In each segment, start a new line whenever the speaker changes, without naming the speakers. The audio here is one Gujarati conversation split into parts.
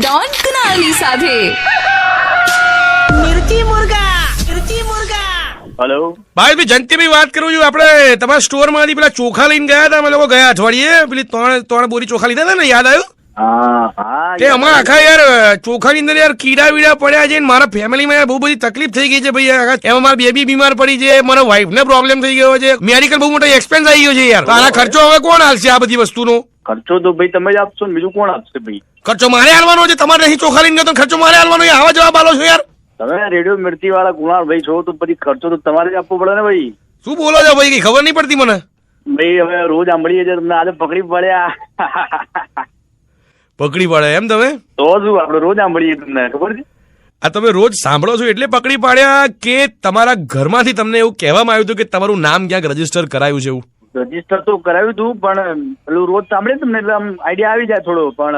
ડોન કુનાલની સાથે
મિર્ચી મુર્ગા.
હેલો
ભાઈ જયંતિભાઈ વાત કરું છું. આપણે તમારા સ્ટોર માંથી પેલા ચોખા લઈને ગયા હતા અમે લોકો ગયા અઠવાડિયે. પેલી ત્રણ બોરી ચોખા લીધા હતા ને, યાદ આવ્યું?
હા
તે અમારા આખા યાર ચોખાની અંદર યાર કીડા વીડા પડ્યા છે. મારા ફેમિલીમાં યાર બહુ બધી તકલીફ થઈ ગઈ છે ભાઈ. એમાં મારા બેબી બીમાર પડી છે, મારા વાઈફ ને પ્રોબ્લેમ થઈ ગયો છે, મેડિકલ બહુ મોટો એક્સપેન્સ આવી ગયો છે યાર. આના ખર્ચો હવે કોણ હાલશે આ બધી વસ્તુનો?
ખર્ચો તો ભાઈ તમે જ આપશો ને, બીજું કોણ આપશે ભાઈ?
ખર્ચો મારે હાલવાનો છે. તમારે નહીં ચોખા લઈને ગયો તો ખર્ચો મારે હાલવાનો છે. આવા જવાબ આલો છો યાર.
તમે રેડિયો મિર્ચી વાળા કુણાલ ભાઈ છો તો પછી ખર્ચો તો તમારે જ આપવો પડે ને ભાઈ.
શું બોલો છો ભાઈ? કઈ ખબર નહીં પડતી મને.
ભાઈ હવે રોજ સાંભળીએ છીએ તમને, આજે પકડી પડ્યા.
પકડી પડે એમ તમે?
તો શું આપડે રોજ સાંભળીએ તમને ખબર છે?
આ તમે રોજ સાંભળો છો એટલે પકડી પાડ્યા કે તમારા ઘરમાંથી તમને એવું કહેવામાં આવ્યું હતું કે તમારું નામ ક્યાંક રજીસ્ટર કરાયું છે? એવું
રજીસ્ટર તો કરાવ્યું હતું પણ પેલું રોજ સાંભળીએ તમને એટલે આમ આઈડિયા આવી જાય થોડો, પણ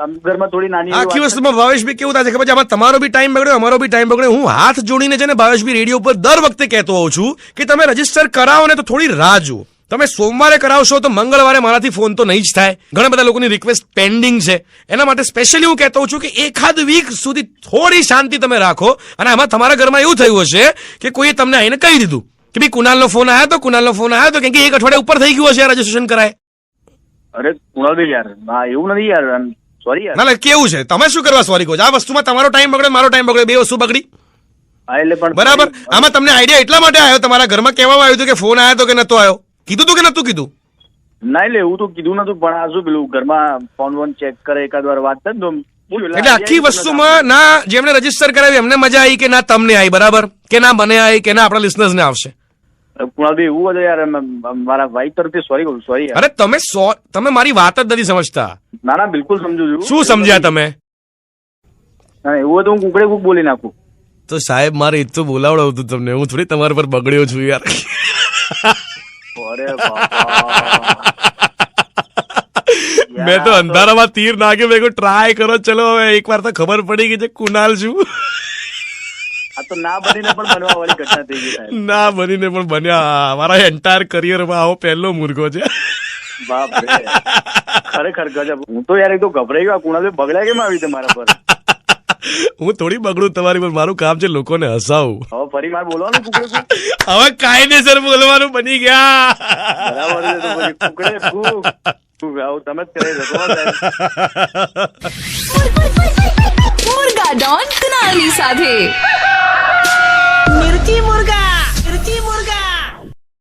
આમ ઘરમાં થોડી નાની
આખી વસ્તુમાં ભાવેશભાઈ કેવું થાય છે ખબર છે? આમાં તમારો બી ટાઈમ બગડ્યો, અમારો બી ટાઈમ બગડ્યો. હું હાથ જોડીને છે ને ભાવેશભાઈ રેડિયો ઉપર દર વખતે કહેતો હોઉં છું કે તમે રજીસ્ટર કરાવો ને તો થોડી રાહ જુઓ. તમે સોમવારે કરાવશો તો મંગળવારે મારાથી ફોન તો નહીં જ થાય. ઘણા બધા લોકોની રિક્વેસ્ટ પેન્ડિંગ છે. એના માટે સ્પેશિયલી હું કહેતો હોઉં છું કે એકાદ વીક સુધી થોડી શાંતિ તમે રાખો. અને આમાં તમારા ઘરમાં એવું થયું હશે કે કોઈએ તમને આવીને કહી દીધું કે ભાઈ કુનાલનો ફોન આવ્યો તો, કુનાલનો ફોન આવ્યો તો, કેમ કે એક અઠવાડિયા ઉપર થઈ ગયું હશે રજીસ્ટ્રેશન કરાય.
અરે કુણાલભાઈ યાર, હા એવું નથી યાર, સોરી યાર.
ના કેવું છે? તમે શું કરવા સોરી કહો છો? આ વસ્તુમાં તમારો ટાઈમ બગડે, મારો ટાઈમ બગડે, બે વસ્તુ બગડી.
હા એટલે પણ
બરાબર. આમાં તમને આઈડિયા એટલા માટે આવ્યો, તમારા ઘરમાં કહેવામાં આવ્યું હતું કે ફોન આવ્યો તો કે નતો આવ્યો? કીધું તું કે નતું કીધું?
ના એટલે એવું તો કીધું નતું, પણ આ શું પેલું ઘરમાં ફોન ચેક કરે એકાદ વાર વાત થાય ને તો
એટલે આખી વસ્તુમાં ના જેમને રજીસ્ટર કરાવી એમને મજા આવી કે ના તમને આવી, બરાબર, કે ના મને આવી કે ના આપણા લિસનર્સ ને આવશે?
કુણાલભાઈ એવું હતું યાર, મારા વાઈફ તરફથી સોરી કહું, સોરી.
અરે તમે મારી વાત જ નથી સમજતા.
ના ના બિલકુલ સમજુ છું.
શું સમજ્યા તમે?
ના એવું હતું હું કુકડે કુક બોલી નાખું
તો સાહેબ મારે એ તો બોલાવડાવું હતું તમને. હું થોડી તમારા પર બગડ્યો છું યાર.
અરે બાપા.
મેં તો અંધારામાં તીર નાખ્યો. મેં કહ્યું ટ્રાય કરો, ચલો હવે એકવાર તો ખબર પડી ગઈ છે કુનાલ છું.
આ તો ના બનીને પણ બનવા વાળી ઘટના થઈ ગઈ.
ના બનીને પણ બન્યા. મારા એન્ટાયર કરિયરમાં આવો પહેલો મુર્ગો છે.
બાપ રે, ખરેખર ગજબ. હું તો યાર એક તો ગભરાઈ ગયો, કુણાલભાઈ બગડ્યા કેમ આવી તમારા પર?
હું થોડી બગડું તમારી પર, મારું કામ છે લોકોને હસાવું.
હવે ફરી મારે બોલવાનું કુકડે કુક?
હવે કાયદેસર બોલવાનું બની ગયા.
બરાબર છે તો પછી કુકડે કુક આવું તમે જ કરી શકો.
મુર્ગા ડોન કુનાલની સાથે
મિર્ચી મુર્ગા.